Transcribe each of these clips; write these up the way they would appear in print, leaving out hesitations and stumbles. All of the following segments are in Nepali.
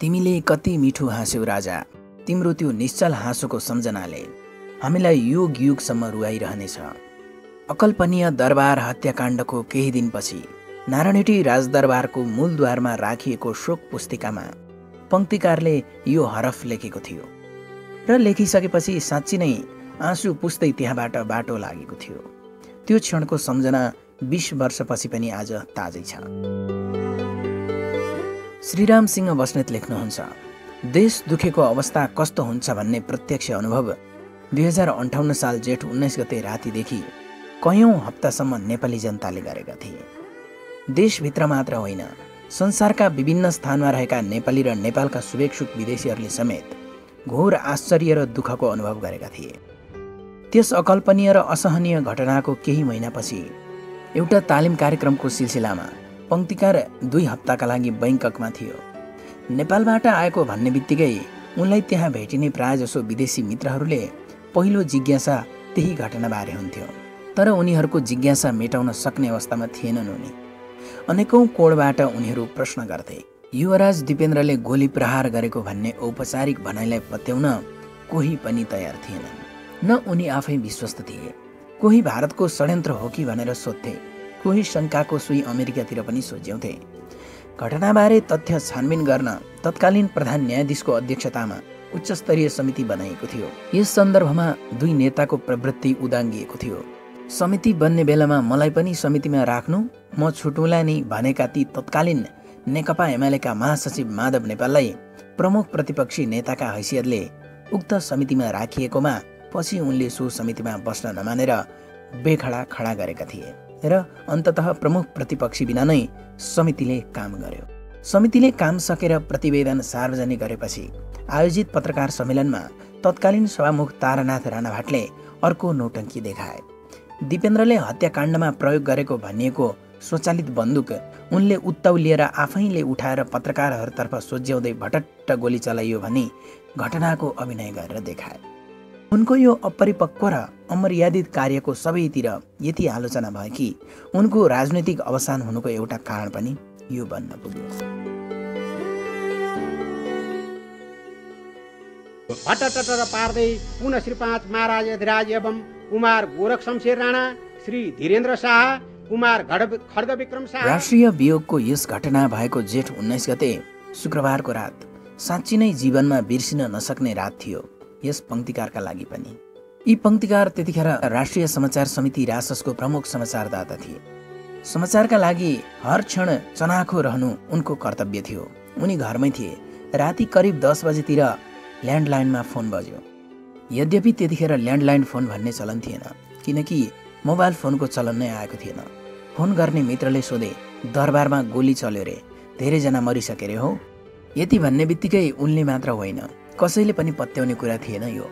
तिमीले कति मिठो हाँस्यौ राजा, तिम्रो त्यो निश्चल हाँसोको सम्झनाले हामीलाई युग युगसम्म रुवाइरहनेछ। अकल्पनीय दरबार हत्याकाण्डको केही दिनपछि नारायणहिटी राजदरबारको मूलद्वारमा राखिएको शोक पुस्तिकामा पंक्तिकारले यो हरफ लेखेको थियो र लेखिसकेपछि साँच्ची नै आँसु पुस्दै त्यहाँबाट बाटो लागेको थियो। त्यो क्षणको सम्झना 20 वर्षपछि पनि आज ताजै छ। श्रीराम सिंह बस्नेत लेख्नुहुन्छ, देश दुखेको अवस्था कस्तो हुन्छ भन्ने प्रत्यक्ष अनुभव 2058 साल जेठ 19 गते रातिदेखि कयौं हप्तासम्म नेपाली जनताले गरेका थिए। देशभित्र मात्र होइन, संसारका विभिन्न स्थानमा रहेका नेपाली र नेपालका शुभेच्छुक विदेशीहरूले समेत घोर आश्चर्य र दुःखको अनुभव गरेका थिए। त्यस अकल्पनीय र असहनीय घटनाको केही महिनापछि एउटा तालिम कार्यक्रमको सिलसिलामा पंक्तिकार 2 हप्ताका लागि बैंककमा थियो। नेपालबाट आएको भन्ने बित्तिकै उनलाई त्यहाँ भेटिने प्रायजसो विदेशी मित्रहरूले पहिलो जिज्ञासा त्यही घटनाबारे हुन्थ्यो। तर उनीहरूको जिज्ञासा मेटाउन सक्ने अवस्थामा थिएनन्। उनी अनेकौं कोणबाट उनीहरू प्रश्न गर्थे। युवराज दिपेन्द्रले गोली प्रहार गरेको भन्ने औपचारिक भनाइलाई पत्याउन कोही पनि तयार थिएनन्। न उनी आफै विश्वस्त थिए। कोही भारतको षड्यन्त्र हो कि भनेर सोध्थे, कोही शङ्काको सुई अमेरिकातिर पनि सोझ्याउँथे। घटनाबारे तथ्य छानबिन गर्न तत्कालीन प्रधान न्यायाधीशको अध्यक्षतामा उच्चस्तरीय समिति बनाइएको थियो। यस सन्दर्भमा 2 नेताको प्रवृत्ति उदाङ्गिएको थियो। समिति बन्ने बेलामा मलाई पनि समितिमा राख्नु, म छुटुला नि भनेका ती तत्कालीन नेकपा एमालेका महासचिव माधव नेपाललाई प्रमुख प्रतिपक्षी नेताका हैसियतले उक्त समितिमा राखिएकोमा पछि उनले सो समितिमा बस्न नमानेर बेखडा खडा गरेका थिए र अन्ततः प्रमुख प्रतिपक्षी बिना नै समितिले काम गर्यो। समितिले काम सकेर प्रतिवेदन सार्वजनिक गरेपछि आयोजित पत्रकार सम्मेलनमा तत्कालीन सभामुख तारानाथ राणाभाटले अर्को नौटङ्की देखाए। दिपेन्द्रले हत्याकाण्डमा प्रयोग गरेको भनिएको स्वचालित बन्दुक उनले उत्ताउलिएर आफैले उठाएर पत्रकारहरूतर्फ सोझ्याउँदै भटट्ट गोली चलाइयो भनी घटनाको अभिनय गरेर देखाए। उनको यो अपरिपक्व र अमर्यादित कार्यको सबैतिर यति आलोचना भयो कि उनको राजनैतिक अवसान हुनुको एउटा कारण पनि यो बन्न पुग्यो। भट्टटर पार्दै पुनः श्री 5 महाराज अधिराज एवं कुमार गोरख शमशेर राणा, श्री धीरेन्द्र शाह, कुमार खड्ग विक्रम शाह। राष्ट्रिय वियोगको यस घटना भएको जेठ 19 गते शुक्रबारको रात साँच्ची नै जीवनमा बिर्सिन नसक्ने रात थियो यस पंक्तिकारका लागि पनि। यी पंक्तिकार त्यतिखेर राष्ट्रिय समाचार समिति राससको प्रमुख समाचारदाता थिए। समाचारका लागि हर क्षण चनाखो रहनु उनको कर्तव्य थियो। उनी घरमै थिए। राति करिब 10 बजेतिर ल्यान्डलाइनमा फोन बज्यो। यद्यपि त्यतिखेर ल्यान्डलाइन फोन भन्ने चलन थिएन, किनकि मोबाइल फोनको चलन नै आएको थिएन। फोन गर्ने मित्रले सोधे, दरबारमा गोली चल्यो रे, धेरैजना मरिसके रे हो। यति भन्ने बित्तिकै उनले मात्र होइन, कसैले पनि पत्याउने कुरा थिएन यो।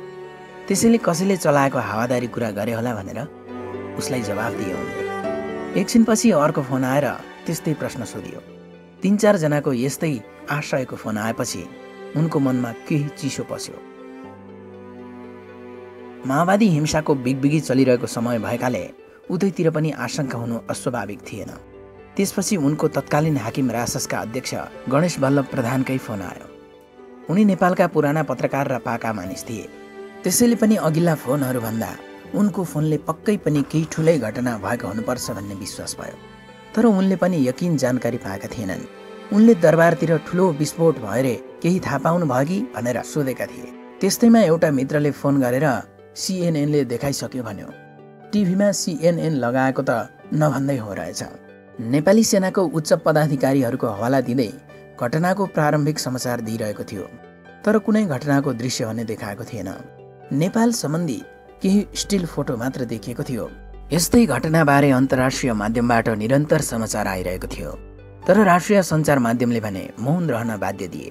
त्यसैले कसैले चलाएको हावादारी कुरा गरे होला भनेर उसलाई जवाफ दियो उनले। एकछिनपछि अर्को फोन आएर त्यस्तै प्रश्न सोधियो। 3-4 जनाको यस्तै आश्रयको फोन आएपछि उनको मनमा केही चिसो पस्यो। माओवादी हिंसाको बिगबिगी चलिरहेको समय भएकाले उतैतिर पनि आशंका हुनु अस्वाभाविक थिएन। त्यसपछि उनको तत्कालीन हाकिम राससका अध्यक्ष गणेश बल्लभ प्रधानकै फोन आयो। उनी नेपालका पुराना पत्रकार र पाका मानिस थिए। त्यसैले पनि अघिल्ला फोनहरूभन्दा उनको फोनले पक्कै पनि केही ठुलै घटना भएको हुनुपर्छ भन्ने विश्वास भयो। तर उनले पनि यकिन जानकारी पाएका थिएनन्। उनले दरबारतिर ठुलो विस्फोट भयो रे, केही थाहा पाउनु भयो कि भनेर सोधेका थिए। त्यस्तैमा एउटा मित्रले फोन गरेर सीएनएनले देखाइसक्यो भन्यो। टिभीमा सीएनएन लगाएको त नभन्दै हो रहेछ। नेपाली सेनाको उच्च पदाधिकारीहरूको हवाला दिँदै घटनाको प्रारम्भिक समाचार दिइरहेको थियो, तर कुनै घटनाको दृश्य भने देखाएको थिएन। नेपाल सम्बन्धी केही स्टिल फोटो मात्र देखिएको थियो। यस्तै घटनाबारे अन्तर्राष्ट्रिय माध्यमबाट निरन्तर समाचार आइरहेको थियो, तर राष्ट्रिय सञ्चार माध्यमले भने मौन रहन बाध्य दिए।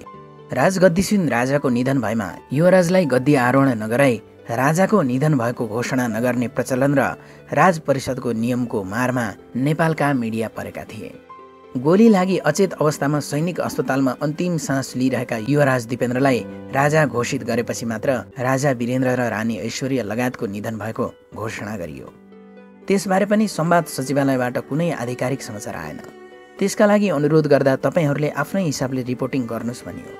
राजगद्दीसीन राजाको निधन भएमा युवराजलाई गद्दी आरोहण नगराई राजाको निधन भएको घोषणा नगर्ने प्रचलन र राज परिषदको नियमको मारमा नेपालका मिडिया परेका थिए। गोली लागि अचेत अवस्थामा सैनिक अस्पतालमा अन्तिम सास लिइरहेका युवराज दिपेन्द्रलाई राजा घोषित गरेपछि मात्र राजा वीरेन्द्र र रानी ऐश्वर्या लगायतको निधन भएको घोषणा गरियो। त्यसबारे पनि संवाद सचिवालयबाट कुनै आधिकारिक समाचार आएन। त्यसका लागि अनुरोध गर्दा तपाईँहरूले आफ्नै हिसाबले रिपोर्टिङ गर्नुहोस् भनियो।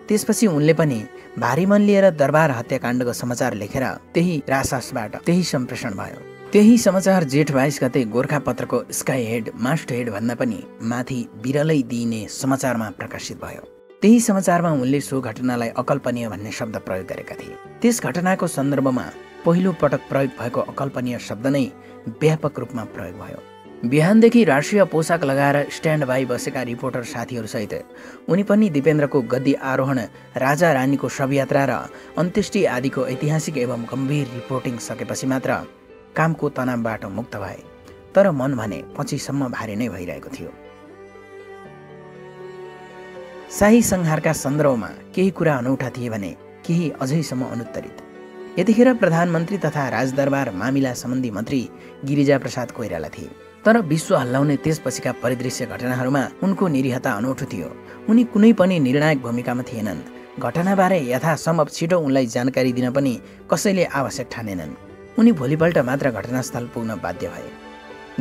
त्यसपछि उनले पनि भारी मन लिएर दरबार हत्याकाण्डको समाचार लेखेर त्यही राजशासबाट त्यही सम्प्रेषण भयो। त्यही समाचार जेठ 22 गते गोरखापत्रको स्काई हेड मास्ट हेड भन्दा पनि माथि बिरलै दिइने समाचारमा प्रकाशित भयो। त्यही समाचारमा उनले सो घटनालाई अकल्पनीय भन्ने शब्द प्रयोग गरेका थिए। त्यस घटनाको सन्दर्भमा पहिलो पटक प्रयोग भएको अकल्पनीय शब्द नै व्यापक रूपमा प्रयोग भयो। बिहानदेखि राष्ट्रिय पोसाक लगाएर स्ट्यान्ड बाई बसेका रिपोर्टर साथीहरूसहित उनी पनि दिपेन्द्रको गद्दी आरोहण, राजा रानीको शवयात्रा र अन्त्येष्टि आदिको ऐतिहासिक एवं गम्भीर रिपोर्टिङ सकेपछि मात्र कामको तनावबाट मुक्त भए। तर मन भने पछिसम्म भारी नै भइरहेको थियो। शाही संहारका सन्दर्भमा केही कुरा अनौठा थिए भने केही अझैसम्म अनुत्तरित। यतिखेर प्रधानमन्त्री तथा राजदरबार मामिला सम्बन्धी मन्त्री गिरिजाप्रसाद कोइराला थिए। तर विश्व हल्लाउने त्यसपछिका परिदृश्य घटनाहरूमा उनको निरीहता अनौठो थियो। उनी कुनै पनि निर्णायक भूमिकामा थिएनन्। घटनाबारे यथासम्भव छिटो उनलाई जानकारी दिन पनि कसैले आवश्यक ठानेनन्। उनी भोलिपल्ट मात्र घटनास्थल पुग्न बाध्य भए।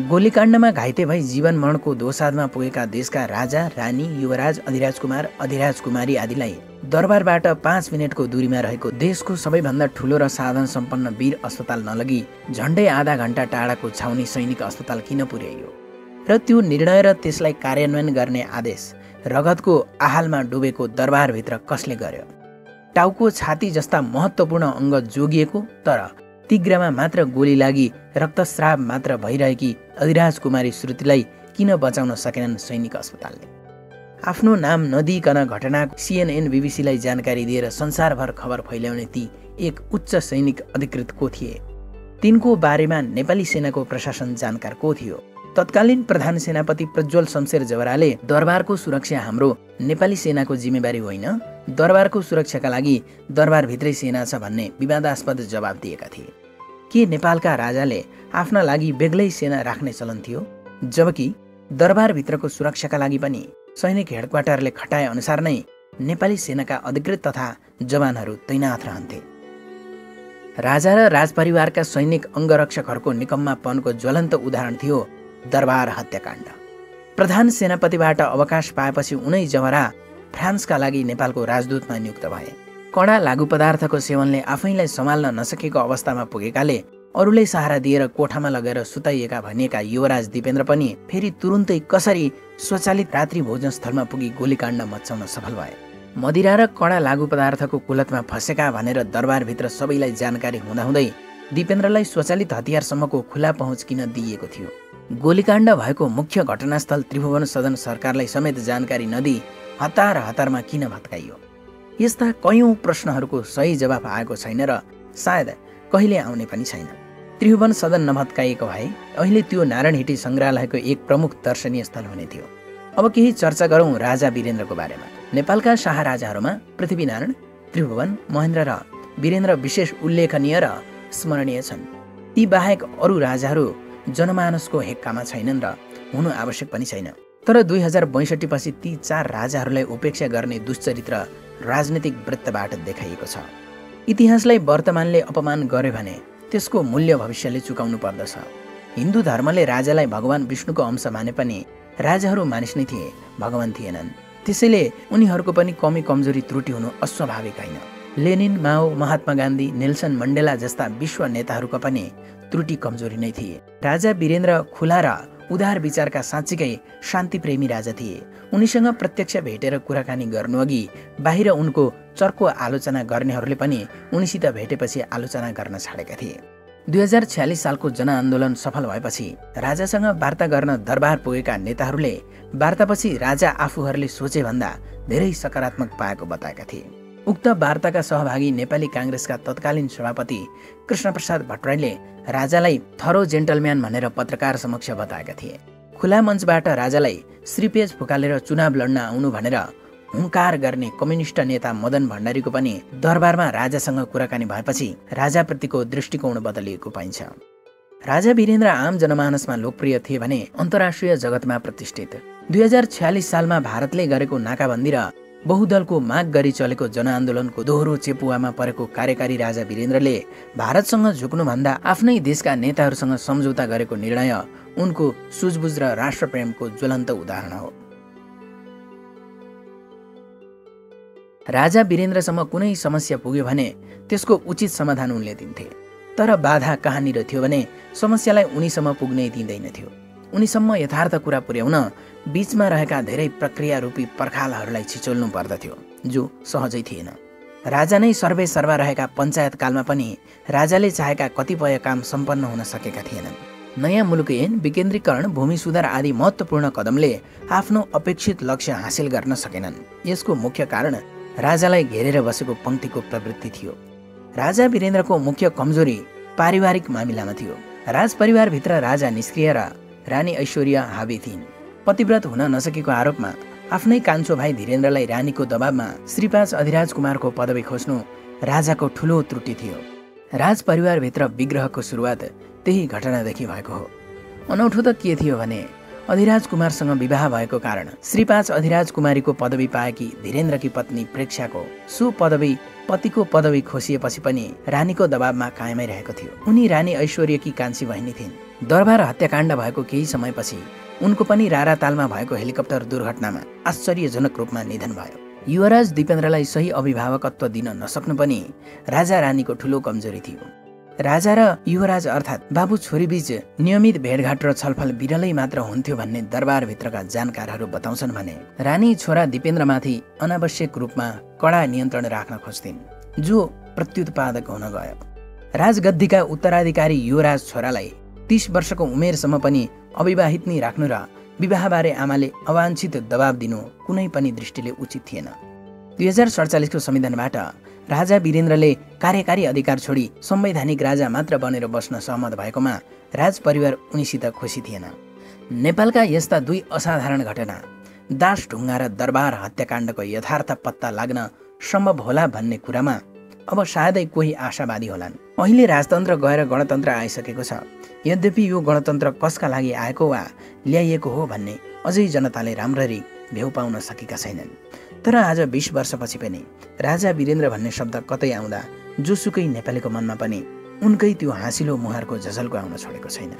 गोलीकाण्डमा घाइते भई जीवन मरणको दोसाधमा पुगेका देशका राजा, रानी, युवराज, अधिराजकुमार, अधिराजकुमारी आदिलाई दरबारबाट 5 मिनटको दूरीमा रहेको देशको सबैभन्दा ठूलो र साधन सम्पन्न वीर अस्पताल नलगी झण्डै आधा घण्टा टाढाको छाउनी सैनिक अस्पताल किन पुर्याइयो र त्यो निर्णय र त्यसलाई कार्यान्वयन गर्ने आदेश रगतको आहालमा डुबेको दरबारभित्र कसले गर्यो? टाउको, छाती जस्ता महत्त्वपूर्ण अङ्ग जोगिएको तर तिग्रामा मात्र गोली लागि रक्तस्राव मात्र भइरहेकी अधिराजकुमारी श्रुतिलाई किन बचाउन सकेनन् सैनिक अस्पतालले? आफ्नो नाम नदिइकन घटनाको CNN BBCलाई जानकारी दिएर संसारभर खबर फैल्याउने ती एक उच्च सैनिक अधिकृत को थिए? तिनको बारेमा नेपाली सेनाको प्रशासन जानकार को थियो? तत्कालीन प्रधान सेनापति प्रज्वल शमशेर जवराले दरबारको सुरक्षा हाम्रो नेपाली सेनाको जिम्मेवारी होइन, दरबारको सुरक्षाका लागि दरबारभित्रै सेना छ भन्ने विवादास्पद जवाब दिएका थिए। के नेपालका राजाले आफ्ना लागि बेग्लै सेना राख्ने चलन थियो, जबकि दरबारभित्रको सुरक्षाका लागि पनि सैनिक हेडक्वार्टरले खटाए अनुसार नै नेपाली सेनाका अधिकृत तथा जवानहरू तैनाथ रहन्थे? राजा र राजपरिवारका सैनिक अङ्गरक्षकहरूको निकम्मापनको ज्वलन्त उदाहरण थियो दरबार हत्याकाण्ड। प्रधान सेनापतिबाट अवकाश पाएपछि उनै जवरा फ्रान्सका लागि नेपालको राजदूतमा नियुक्त भए। कडा लागु पदार्थको सेवनले आफैलाई सम्हाल्न नसकेको अवस्थामा पुगेकाले अरूलाई सहारा दिएर कोठामा लगेर सुताइएका भनिएका युवराज दिपेन्द्र पनि फेरि तुरुन्तै कसरी स्वचालित रात्रि भोजन स्थलमा पुगी गोलीकाण्ड मचाउन सफल भए। मदिरा र कडा लागु पदार्थको कुलतमा फसेका भनेर दरबारभित्र सबैलाई जानकारी हुँदाहुँदै दिपेन्द्रलाई स्वचालित हतियारसम्मको खुला पहुँच किन दिइएको थियो? गोलीकाण्ड भएको मुख्य घटनास्थल त्रिभुवन सदन सरकारलाई समेत जानकारी नदिई हतार हतारमा किन भत्काइयो? यस्ता कयौं प्रश्नहरूको सही जवाफ आएको छैन र सायद कहिले आउने पनि छैन। त्रिभुवन सदन नभत्काइएको भए अहिले त्यो नारायणहिटी सङ्ग्रहालयको एक प्रमुख दर्शनीय स्थल हुने थियो। अब केही चर्चा गरौँ राजा वीरेन्द्रको बारेमा। नेपालका शाह राजाहरूमा पृथ्वीनारायण, त्रिभुवन, महेन्द्र र वीरेन्द्र विशेष उल्लेखनीय र स्मरणीय छन्। ती बाहेक अरू राजाहरू जनमानसको हेक्कामा छैनन् र हुनु आवश्यक पनि छैन। तर 2062 पछि ती 4 राजाहरूलाई उपेक्षा गर्ने दुश्चरित्र राजनीतिक वृत्तबाट देखाइएको छ। इतिहासलाई वर्तमानले अपमान गर्यो भने त्यसको मूल्य भविष्यले चुकाउनु पर्दछ। हिन्दू धर्मले राजालाई भगवान विष्णुको अंश माने पनि राजाहरू मानिस नै थिए, भगवान थिएनन्। त्यसैले उनीहरूको पनि कमी कमजोरी त्रुटि हुनु अस्वाभाविक होइन। लेनिन, माओ, महात्मा गान्धी, नेल्सन मण्डेला जस्ता विश्व नेताहरूका पनि त्रुटि कमजोरी नै थिए। राजा वीरेन्द्र खुला र उदार विचारका साँच्चीकै शान्तिप्रेमी राजा थिए। उनीसँग प्रत्यक्ष भेटेर कुराकानी गर्नुअघि बाहिर उनको चर्को आलोचना गर्नेहरूले पनि उनीसित भेटेपछि आलोचना गर्न छाडेका थिए। 2046 सालको जनआन्दोलन सफल भएपछि राजासँग वार्ता गर्न दरबार पुगेका नेताहरूले वार्तापछि राजा आफूहरूले सोचे भन्दा धेरै सकारात्मक पाएको बताएका थिए। उक्त वार्ताका सहभागी नेपाली काङ्ग्रेसका तत्कालीन सभापति कृष्णप्रसाद भट्टराईले राजालाई थरो जेन्टलम्यान भनेर पत्रकार समक्ष बताएका थिए। खुला मञ्चबाट राजालाई श्रीपेज फुकालेर चुनाव लड्न आउनु भनेर हुङ्कार गर्ने कम्युनिस्ट नेता मदन भण्डारीको पनि दरबारमा राजासँग कुराकानी भएपछि राजाप्रतिको दृष्टिकोण बदलिएको पाइन्छ। राजा वीरेन्द्र आम जनमानसमा लोकप्रिय थिए भने अन्तर्राष्ट्रिय जगतमा प्रतिष्ठित। 2046 सालमा भारतले गरेको नाकाबन्दी र बहुदलको माग गरी चलेको जनआन्दोलनको दोहोरो चेपुवामा परेको कार्यकारी राजा वीरेन्द्रले भारतसँग झुक्नुभन्दा आफ्नै देशका नेताहरूसँग सम्झौता गरेको निर्णय उनको सुझबुझ र राष्ट्रप्रेमको ज्वलन्त उदाहरण हो। राजा वीरेन्द्रसम्म कुनै समस्या पुग्यो भने त्यसको उचित समाधान उनले दिन्थे, तर बाधा कहाँनिर थियो भने समस्यालाई उनीसम्म पुग्नै दिँदैनथ्यो। उनीसम्म यथार्थ कुरा पुर्याउन बीचमा रहेका धेरै प्रक्रिया रूपी पर्खालहरूलाई छिचोल्नु पर्दथ्यो, जो सहजै थिएन। राजा नै सर्वे सर्वा रहेका पञ्चायतकालमा पनि राजाले चाहेका कतिपय काम सम्पन्न हुन सकेका थिएनन्। नयाँ मुलुक ऐन, विकेन्द्रीकरण, भूमि सुधार आदि महत्त्वपूर्ण कदमले आफ्नो अपेक्षित लक्ष्य हासिल गर्न सकेनन्। यसको मुख्य कारण राजालाई घेरेर बसेको पङ्क्तिको प्रवृत्ति थियो। राजा वीरेन्द्रको मुख्य कमजोरी पारिवारिक मामिलामा थियो। राजपरिवारभित्र राजा निष्क्रिय र रानी ऐश्वर्या हावी थिइन्। पतिव्रत हुन नसकेको आरोपमा आफ्नै कान्छो भाइ धीरेन्द्रलाई रानीको दबावमा श्री 5 अधिराज कुमारको पदवी खोज्नु राजाको ठूलो त्रुटि थियो। राजपरिवारभित्र विग्रहको सुरुवात त्यही घटनादेखि भएको हो। अनौठो त के थियो भने अधिराज कुमारसँग विवाह भएको कारण श्री 5 अधिराज कुमारीको पदवी पाएकी धीरेन्द्रकी पत्नी प्रेक्षाको सो पदवी पतिको पदवी खोसिएपछि पनि रानीको दबावमा कायमै रहेको थियो। उनी रानी ऐश्वर्यकी कान्छी बहिनी थिइन्। दरबार हत्याकाण्ड भएको केही समयपछि उनको पनि रारातालमा भएको हेलिकप्टर दुर्घटनामा आश्चर्यजनक रूपमा निधन भयो। युवराज दिपेन्द्रलाई सही अभिभावकत्व दिन नसक्नु पनि राजा रानीको ठूलो कमजोरी थियो। राजा र युवराज अर्थात् बाबु छोरीबीच नियमित भेटघाट र छलफल बिरलै मात्र हुन्थ्यो भन्ने दरबारभित्रका जानकारहरू बताउँछन् भने रानी छोरा दिपेन्द्रमाथि अनावश्यक रूपमा कडा नियन्त्रण राख्न खोज्थिन्, जो प्रत्युत्पादक हुन गयो। राजगद्दीका उत्तराधिकारी युवराज छोरालाई 30 वर्षको उमेरसम्म पनि अविवाहित नै राख्नु र विवाहबारे आमाले अवाञ्छित दबाब दिनु कुनै पनि दृष्टिले उचित थिएन। 2047 को संविधानबाट राजा वीरेन्द्रले कार्यकारी अधिकार छोडी संवैधानिक राजा मात्र बनेर बस्न सहमत भएकोमा राजपरिवार उनीसित खुसी थिएन। नेपालका यस्ता दुई असाधारण घटना, दासढुङ्गा र दरबार हत्याकाण्डको यथार्थ पत्ता लाग्न सम्भव होला भन्ने कुरामा अब सायदै कोही आशावादी होलान्। अहिले राजतन्त्र गएर गणतन्त्र आइसकेको छ। यद्यपि यो गणतन्त्र कसका लागि आएको वा ल्याइएको हो भन्ने अझै जनताले राम्ररी भ्यौ पाउन सकेका छैनन्। तर आज 20 वर्षपछि पनि राजा वीरेन्द्र भन्ने शब्द कतै आउँदा जोसुकै नेपालीको मनमा पनि उनकै त्यो हाँसिलो मुहारको झझल्को आउन छोडेको छैन।